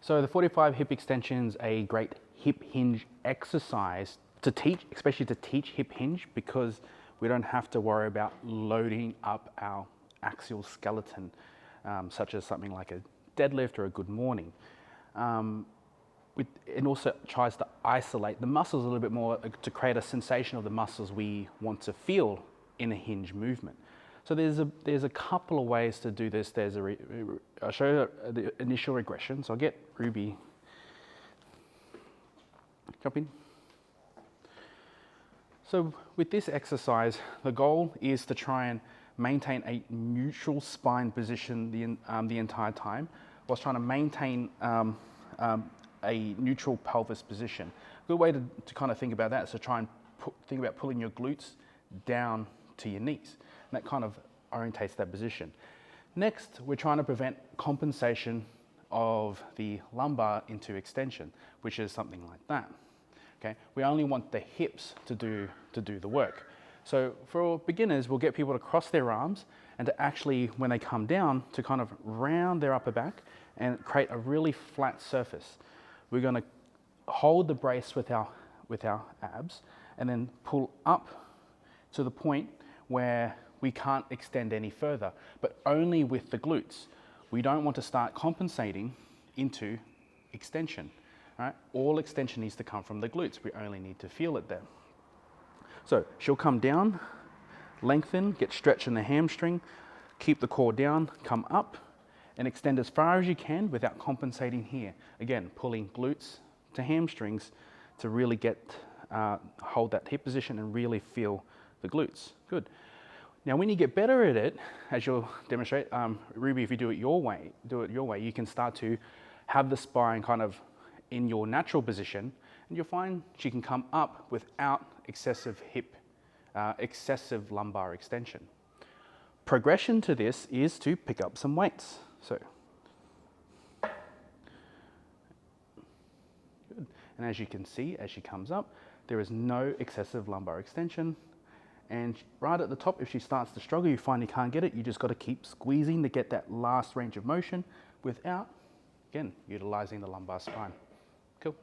So the 45 hip extension is a great hip hinge exercise to teach, especially to teach hip hinge, because we don't have to worry about loading up our axial skeleton, such as something like a deadlift or a good morning. It also tries to isolate the muscles a little bit more to create a sensation of the muscles we want to feel in a hinge movement. So there's a couple of ways to do this. I'll show you the initial regression. So I'll get Ruby, jump in. So with this exercise, the goal is to try and maintain a neutral spine position the entire time, whilst trying to maintain a neutral pelvis position. A good way to kind of think about that is to try and think about pulling your glutes down to your knees. And that kind of orientates that position. Next, we're trying to prevent compensation of the lumbar into extension, which is something like that. Okay? We only want the hips to do the work. So for beginners, we'll get people to cross their arms and to actually, when they come down, to kind of round their upper back and create a really flat surface. We're going to hold the brace with our abs and then pull up to the point where we can't extend any further, but only with the glutes. We don't want to start compensating into extension. Right? All extension needs to come from the glutes. We only need to feel it there. So she'll come down, lengthen, get stretch in the hamstring, keep the core down, come up, and extend as far as you can without compensating here. Again, pulling glutes to hamstrings to really hold that hip position and really feel the glutes. Good. Now, when you get better at it, as you'll demonstrate, Ruby, if you do it your way, you can start to have the spine kind of in your natural position, and you'll find she can come up without excessive lumbar extension. Progression to this is to pick up some weights. So, good. And as you can see, as she comes up, there is no excessive lumbar extension. And right at the top, if she starts to struggle, you find you can't get it, you just got to keep squeezing to get that last range of motion without, again, utilizing the lumbar spine. Cool.